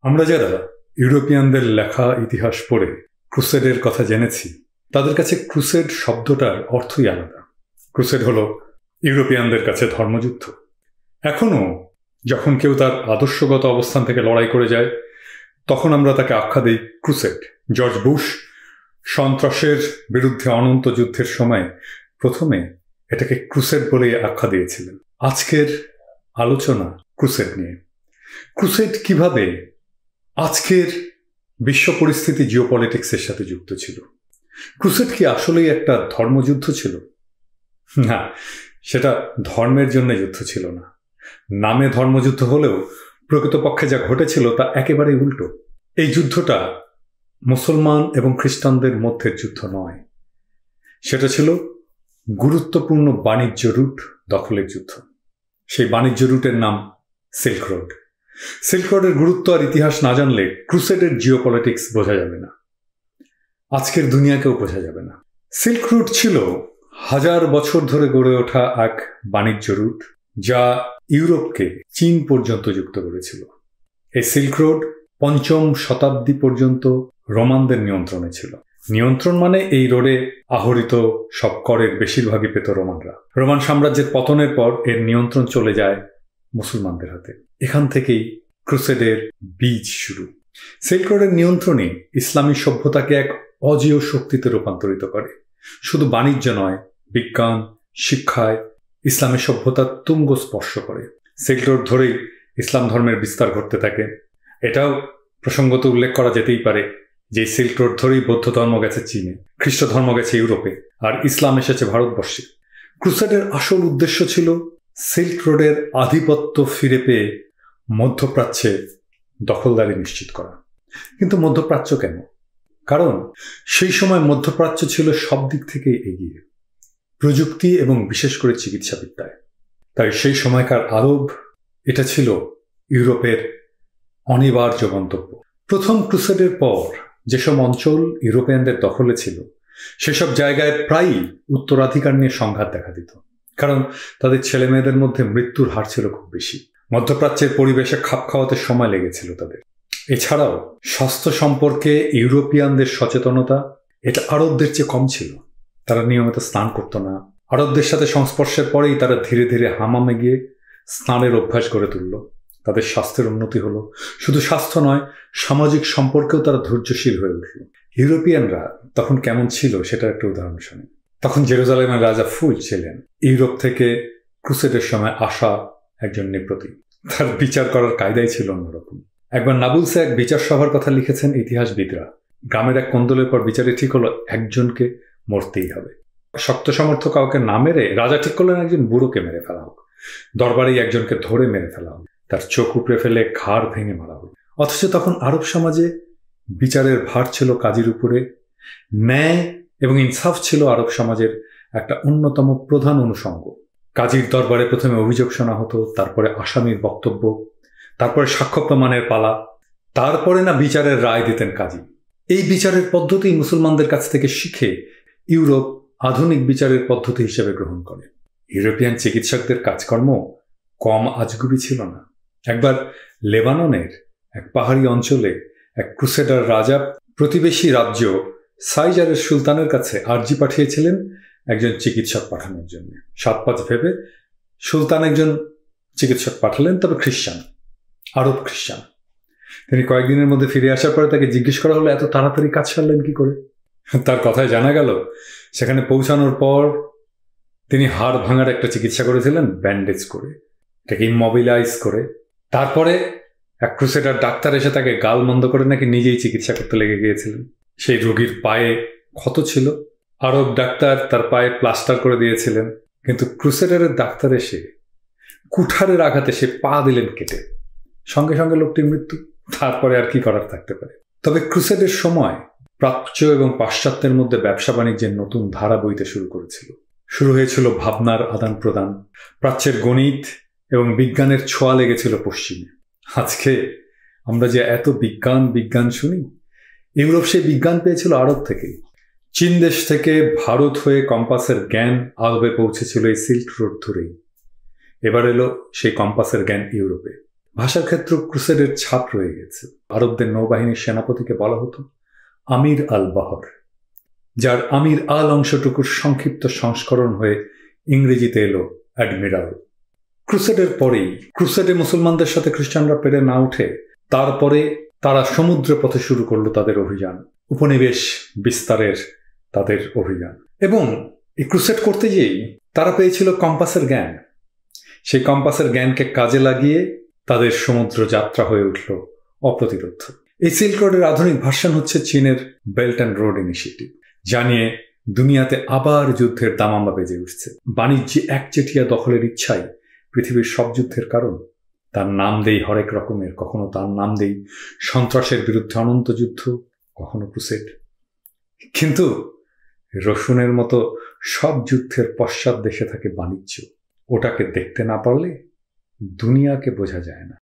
আমরা যারা ইউরোপিয়ানদের লেখা ইতিহাস পড়ে ক্রুসেডের কথা জেনেছি, তাদের কাছে ক্রুসেড শব্দটার অর্থই আলাদা। ক্রুসেড হলো ইউরোপিয়ানদের কাছে ধর্মযুদ্ধ। এখনও যখন কেউ তার আদর্শগত অবস্থান থেকে লড়াই করে যায়, তখন আমরা তাকে আখ্যা দিই ক্রুসেড। জর্জ বুশ সন্ত্রাসের বিরুদ্ধে অনন্ত যুদ্ধের সময় প্রথমে এটাকে ক্রুসেড বলেই আখ্যা দিয়েছিলেন। আজকের আলোচনা ক্রুসেড নিয়ে। ক্রুসেড কিভাবে আজকের বিশ্ব পরিস্থিতি জিওপলিটিক্সের সাথে যুক্ত ছিল? ক্রুসেড কি আসলেই একটা ধর্মযুদ্ধ ছিল? না, সেটা ধর্মের জন্য যুদ্ধ ছিল না। নামে ধর্মযুদ্ধ হলেও প্রকৃতপক্ষে যা ঘটেছিল তা একেবারেই উল্টো। এই যুদ্ধটা মুসলমান এবং খ্রিস্টানদের মধ্যে যুদ্ধ নয়, সেটা ছিল গুরুত্বপূর্ণ বাণিজ্য রুট দখলের যুদ্ধ। সেই বাণিজ্য রুটের নাম সিল্ক রোড। সিল্ক রোডের গুরুত্ব আর ইতিহাস না জানলে ক্রুসেডের জিওপলিটিক্স বোঝা যাবে না, আজকের দুনিয়াকেও বোঝা যাবে না। সিল্ক রুট ছিল 1000 বছর ধরে গড়ে ওঠা এক বাণিজ্য রুট, যা ইউরোপকে চীন পর্যন্ত যুক্ত করেছিল। এই সিল্ক রোড 5ম শতাব্দী পর্যন্ত রোমানদের নিয়ন্ত্রণে ছিল। নিয়ন্ত্রণ মানে এই রোডে আহরিত সব করের বেশিরভাগই পেত রোমানরা। রোমান সাম্রাজ্যের পতনের পর এর নিয়ন্ত্রণ চলে যায় মুসলমানদের হাতে। এখান থেকেই ক্রুসেডের বীজ শুরু। সিল্ক রোডের নিয়ন্ত্রণে ইসলামী সভ্যতাকে এক অজেয় শক্তিতে রূপান্তরিত করে। শুধু বাণিজ্য নয়, বিজ্ঞান, শিক্ষায় ইসলামী সভ্যতার তুঙ্গ স্পর্শ করে। সিল্ক রোড ধরেই ইসলাম ধর্মের বিস্তার ঘটতে থাকে। এটাও প্রসঙ্গত উল্লেখ করা যেতেই পারে যে সিল্ক রোড ধরেই বৌদ্ধ ধর্ম গেছে চীনে, খ্রিস্ট ধর্ম গেছে ইউরোপে, আর ইসলাম এসেছে ভারতবর্ষে। ক্রুসেডের আসল উদ্দেশ্য ছিল সিল্ক রোডের আধিপত্য ফিরে পেয়ে মধ্যপ্রাচ্যে দখলদারি নিশ্চিত করা। কিন্তু মধ্যপ্রাচ্য কেন? কারণ সেই সময় মধ্যপ্রাচ্য ছিল সব দিক থেকে এগিয়ে, প্রযুক্তি এবং বিশেষ করে চিকিৎসাবিদ্যায়। তাই সেই সময়কার আরব এটা ছিল ইউরোপের অনিবার্য গন্তব্য। প্রথম ক্রুসেডের পর যেসব অঞ্চল ইউরোপিয়ানদের দখলে ছিল, সেসব জায়গায় প্রায়ই উত্তরাধিকার নিয়ে সংঘাত দেখা দিত, কারণ তাদের ছেলে মেয়েদের মধ্যে মৃত্যুর হার ছিল খুব বেশি। মধ্যপ্রাচ্যের পরিবেশে খাপ খাওয়াতে সময় লেগেছিল তাদের। এছাড়াও স্বাস্থ্য সম্পর্কে ইউরোপিয়ানদের সচেতনতা এটা আরবদের চেয়ে কম ছিল। তারা নিয়মিত স্নান করত না। আরবদের সাথে সংস্পর্শের পরেই তারা ধীরে ধীরে হামামে গিয়ে স্নানের অভ্যাস গড়ে তুলল। তাদের স্বাস্থ্যের উন্নতি হলো। শুধু স্বাস্থ্য নয়, সামাজিক সম্পর্কেও তারা ধৈর্যশীল হয়ে উঠল। ইউরোপিয়ানরা তখন কেমন ছিল সেটার একটা উদাহরণ শুনি। তখন জেরুজালেমের রাজা ফুল ছিলেন ইউরোপ থেকে ক্রুসেডের সময় আসা একজন নৃপতি। তার বিচার করার কায়দাই ছিল অন্যরকম। একবার নাবুলসে এক বিচার সভার কথা লিখেছেন ইতিহাসবিদরা। গ্রামের এক কোন্দলের পর বিচারে ঠিক হলো একজনকে মরতেই হবে। শক্ত সমর্থক কাউকে না মেরে রাজা ঠিক করলেন একজন বুড়োকে মেরে ফেলা হোক। দরবারেই একজনকে ধরে মেরে ফেলা হোক, তার চোখ উপড়ে ফেলে ঘাড় ভেঙে মারা হোক। অথচ তখন আরব সমাজে বিচারের ভার ছিল কাজীর উপরে। ন্যায় এবং ইনসাফ ছিল আরব সমাজের একটা অন্যতম প্রধান অনুষঙ্গ। কাজীর দরবারে প্রথমে অভিযোগ শোনা হতো, তারপরে আসামির বক্তব্য, তারপরে সাক্ষ্য প্রমাণের পালা, তারপরে না বিচারের রায় দিতেন কাজী। এই বিচারের পদ্ধতি মুসলমানদের কাছ থেকে শিখে ইউরোপ আধুনিক বিচারের পদ্ধতি হিসেবে গ্রহণ করে। ইউরোপিয়ান চিকিৎসকদের কাজকর্ম কম আজগুবি ছিল না। একবার লেবাননের এক পাহাড়ি অঞ্চলে এক ক্রুসেডার রাজা প্রতিবেশী রাজ্য সাইজারের সুলতানের কাছে আর্জি পাঠিয়েছিলেন একজন চিকিৎসক পাঠানোর জন্য। 7-5 ভেবে সুলতান একজন চিকিৎসক পাঠালেন, তবে খ্রিস্টান, আরব খ্রিস্টান। তিনি কয়েকদিনের মধ্যে ফিরে আসার পরে তাকে জিজ্ঞেস করা হলো, এত তাড়াতাড়ি কাজ সারলেন কি করে? তার কথায় জানা গেল সেখানে পৌঁছানোর পর তিনি হাড় ভাঙার একটা চিকিৎসা করেছিলেন, ব্যান্ডেজ করে, এটাকে ইমমবিলাইজ করে। তারপরে এক ক্রুসেডার ডাক্তার এসে তাকে গাল মন্দ করে নাকি নিজেই চিকিৎসা করতে লেগে গিয়েছিলেন। সেই রোগীর পায়ে ক্ষত ছিল, আরব ডাক্তার তার পায়ে প্লাস্টার করে দিয়েছিলেন। কিন্তু ক্রুসেডারের ডাক্তার এসে কুঠারের আঘাতে সে পা দিলেন কেটে, সঙ্গে সঙ্গে লোকটির মৃত্যু। তারপরে আর কি করার থাকতে পারে? তবে ক্রুসেডের সময় প্রাচ্য এবং পাশ্চাত্যের মধ্যে ব্যবসা বাণিজ্যের নতুন ধারা বইতে শুরু করেছিল। শুরু হয়েছিল ভাবনার আদান প্রদান। প্রাচ্যের গণিত এবং বিজ্ঞানের ছোঁয়া লেগেছিল পশ্চিমে। আজকে আমরা যে এত বিজ্ঞান শুনি, ইউরোপ সেই বিজ্ঞান পেয়েছিল আরব থেকে। চীন দেশ থেকে ভারত হয়ে কম্পাসের জ্ঞান আরবে পৌঁছেছিল এই সিল্ক রোড ধরেই। এবার এলো সেই কম্পাসের জ্ঞান ইউরোপে। ভাষার ক্ষেত্রে ক্রুসেডের ছাপ রয়ে গেছে। আরবদের নৌবাহিনীর সেনাপতিকে বলা হতো আমির আল বহর, যার আমির আল অংশটুকুর সংক্ষিপ্ত সংস্করণ হয়ে ইংরেজিতে এলো অ্যাডমিরাল। ক্রুসেডের পরেই, ক্রুসেডে মুসলমানদের সাথে খ্রিস্টানরা পেরে না উঠে তারপরে তারা সমুদ্র পথে শুরু করলো তাদের অভিযান, উপনিবেশ বিস্তারের তাদের অভিযান। এবং এই ক্রুসেড করতে গিয়েই তারা পেয়েছিল কম্পাসের জ্ঞান। সেই কম্পাসের জ্ঞানকে কাজে লাগিয়ে তাদের সমুদ্র যাত্রা হয়ে উঠল অপ্রতিরোধ। এই সিল্ক রোডের আধুনিক ভার্সন হচ্ছে চীনের বেল্ট অ্যান্ড রোড ইনিশিয়েটিভ, যা নিয়ে দুনিয়াতে আবার যুদ্ধের দামামা বেজে উঠছে। বাণিজ্যে একচেটিয়া দখলের ইচ্ছাই পৃথিবীর সব যুদ্ধের কারণ। তার নাম দেই হরেক রকমের, কখনো তার নাম দেই সন্ত্রাসের বিরুদ্ধে অনন্ত যুদ্ধ, কখনো ক্রুসেড। কিন্তু রসুনের মতো সব যুদ্ধের পশ্চাৎ দেশে থাকে বাণিজ্য। ওটাকে দেখতে না পারলে দুনিয়াকে বোঝা যায় না।